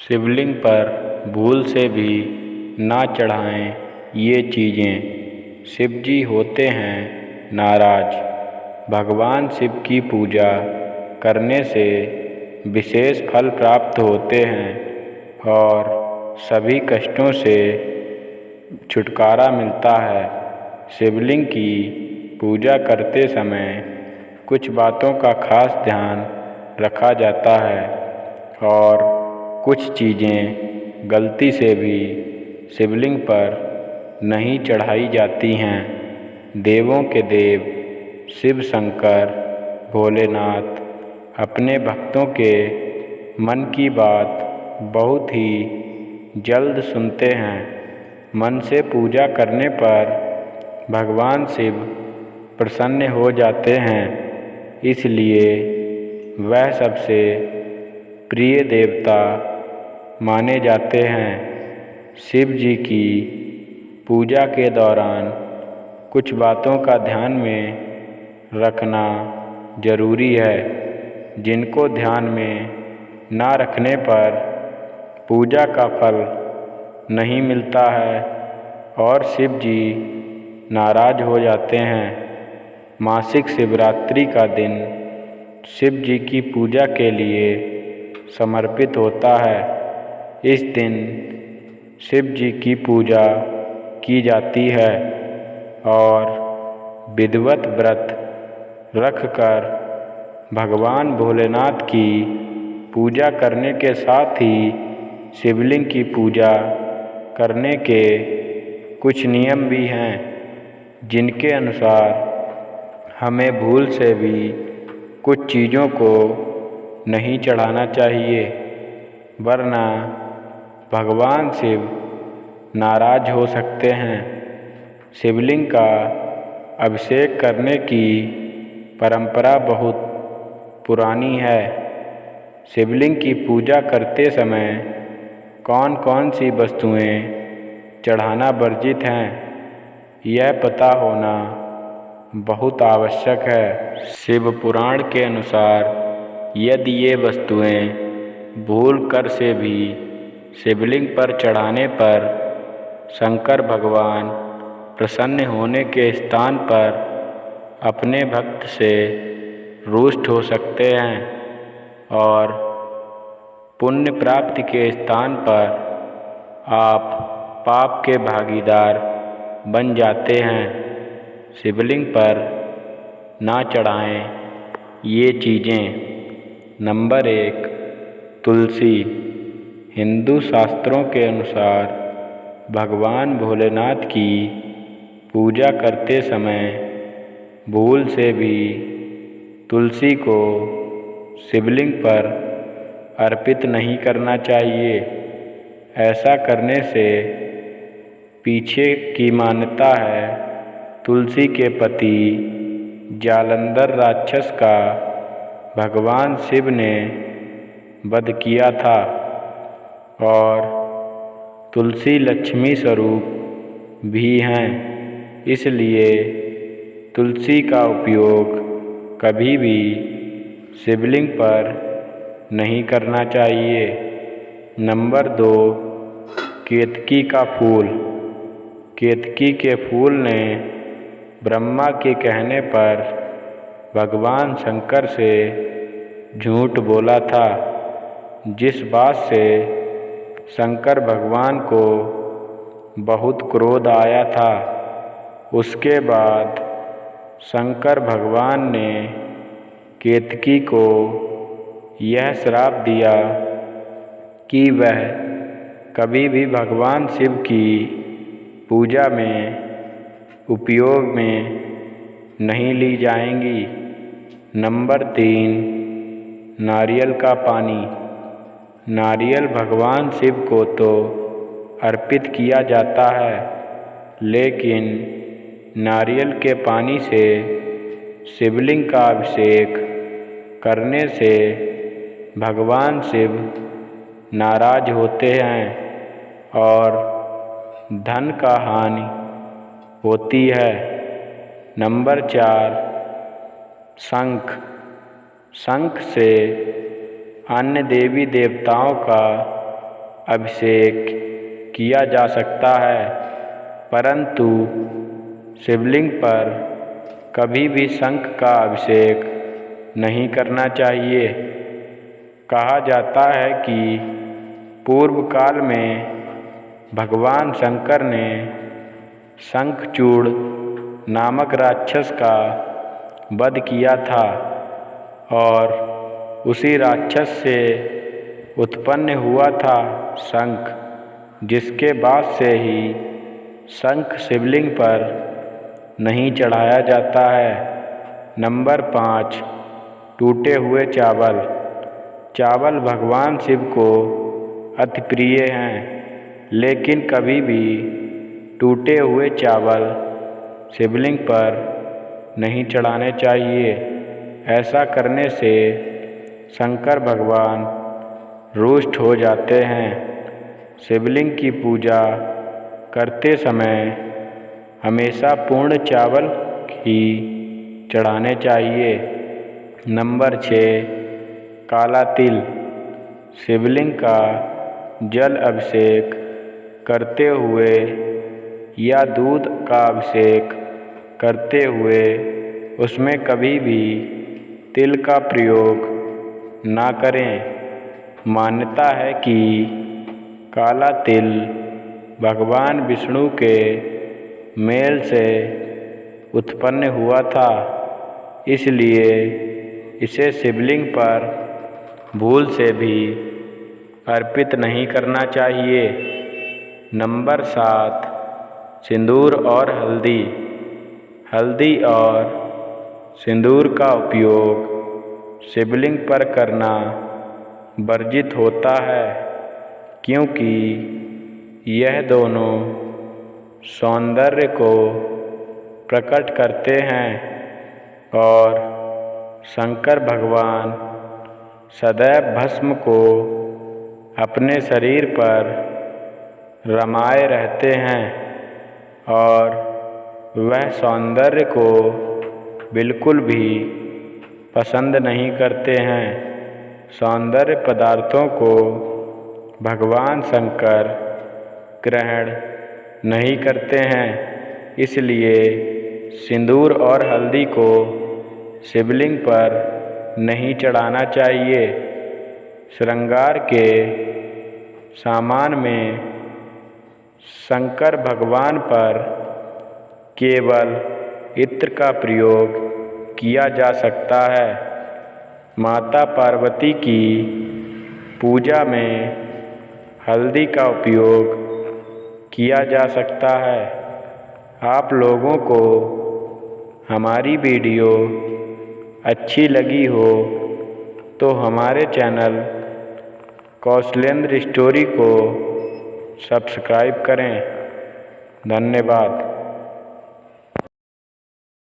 शिवलिंग पर भूल से भी ना चढ़ाएं ये चीज़ें, शिव जी होते हैं नाराज। भगवान शिव की पूजा करने से विशेष फल प्राप्त होते हैं और सभी कष्टों से छुटकारा मिलता है। शिवलिंग की पूजा करते समय कुछ बातों का खास ध्यान रखा जाता है और कुछ चीज़ें गलती से भी शिवलिंग पर नहीं चढ़ाई जाती हैं। देवों के देव शिव शंकर भोलेनाथ अपने भक्तों के मन की बात बहुत ही जल्द सुनते हैं। मन से पूजा करने पर भगवान शिव प्रसन्न हो जाते हैं, इसलिए वह सबसे प्रिय देवता माने जाते हैं। शिव जी की पूजा के दौरान कुछ बातों का ध्यान में रखना जरूरी है, जिनको ध्यान में ना रखने पर पूजा का फल नहीं मिलता है और शिव जी नाराज हो जाते हैं। मासिक शिवरात्रि का दिन शिव जी की पूजा के लिए समर्पित होता है। इस दिन शिव जी की पूजा की जाती है और विधिवत व्रत रखकर भगवान भोलेनाथ की पूजा करने के साथ ही शिवलिंग की पूजा करने के कुछ नियम भी हैं, जिनके अनुसार हमें भूल से भी कुछ चीज़ों को नहीं चढ़ाना चाहिए, वरना भगवान शिव नाराज हो सकते हैं। शिवलिंग का अभिषेक करने की परंपरा बहुत पुरानी है। शिवलिंग की पूजा करते समय कौन कौन सी वस्तुएं चढ़ाना वर्जित हैं, यह पता होना बहुत आवश्यक है। शिव पुराण के अनुसार यदि ये वस्तुएं भूल कर से भी शिवलिंग पर चढ़ाने पर शंकर भगवान प्रसन्न होने के स्थान पर अपने भक्त से रुष्ट हो सकते हैं और पुण्य प्राप्ति के स्थान पर आप पाप के भागीदार बन जाते हैं। शिवलिंग पर ना चढ़ाएं ये चीज़ें। नंबर 1, तुलसी। हिंदू शास्त्रों के अनुसार भगवान भोलेनाथ की पूजा करते समय भूल से भी तुलसी को शिवलिंग पर अर्पित नहीं करना चाहिए। ऐसा करने से पीछे की मान्यता है तुलसी के पति जालंधर राक्षस का भगवान शिव ने वध किया था और तुलसी लक्ष्मी स्वरूप भी हैं, इसलिए तुलसी का उपयोग कभी भी शिवलिंग पर नहीं करना चाहिए। नंबर 2, केतकी का फूल। केतकी के फूल ने ब्रह्मा के कहने पर भगवान शंकर से झूठ बोला था, जिस बात से शंकर भगवान को बहुत क्रोध आया था। उसके बाद शंकर भगवान ने केतकी को यह श्राप दिया कि वह कभी भी भगवान शिव की पूजा में उपयोग में नहीं ली जाएंगी। नंबर 3, नारियल का पानी। नारियल भगवान शिव को तो अर्पित किया जाता है, लेकिन नारियल के पानी से शिवलिंग का अभिषेक करने से भगवान शिव नाराज होते हैं और धन का हानि होती है। नंबर 4, शंख। शंख से अन्य देवी देवताओं का अभिषेक किया जा सकता है, परंतु शिवलिंग पर कभी भी शंख का अभिषेक नहीं करना चाहिए। कहा जाता है कि पूर्व काल में भगवान शंकर ने शंखचूड़ नामक राक्षस का वध किया था और उसी राक्षस से उत्पन्न हुआ था शंख, जिसके बाद से ही शंख शिवलिंग पर नहीं चढ़ाया जाता है। नंबर 5, टूटे हुए चावल। चावल भगवान शिव को अति प्रिय हैं, लेकिन कभी भी टूटे हुए चावल शिवलिंग पर नहीं चढ़ाने चाहिए। ऐसा करने से शंकर भगवान रुष्ट हो जाते हैं। शिवलिंग की पूजा करते समय हमेशा पूर्ण चावल ही चढ़ाने चाहिए। नंबर 6, काला तिल। शिवलिंग का जल अभिषेक करते हुए या दूध का अभिषेक करते हुए उसमें कभी भी तिल का प्रयोग ना करें। मान्यता है कि काला तिल भगवान विष्णु के मेल से उत्पन्न हुआ था, इसलिए इसे शिवलिंग पर भूल से भी अर्पित नहीं करना चाहिए। नंबर 7, सिंदूर और हल्दी। हल्दी और सिंदूर का उपयोग शिवलिंग पर करना वर्जित होता है, क्योंकि यह दोनों सौंदर्य को प्रकट करते हैं और शंकर भगवान सदैव भस्म को अपने शरीर पर रमाए रहते हैं और वह सौंदर्य को बिल्कुल भी पसंद नहीं करते हैं। सौंदर्य पदार्थों को भगवान शंकर ग्रहण नहीं करते हैं, इसलिए सिंदूर और हल्दी को शिवलिंग पर नहीं चढ़ाना चाहिए। श्रृंगार के सामान में शंकर भगवान पर केवल इत्र का प्रयोग किया जा सकता है। माता पार्वती की पूजा में हल्दी का उपयोग किया जा सकता है। आप लोगों को हमारी वीडियो अच्छी लगी हो तो हमारे चैनल कौशलेंद्र स्टोरी को सब्सक्राइब करें। धन्यवाद।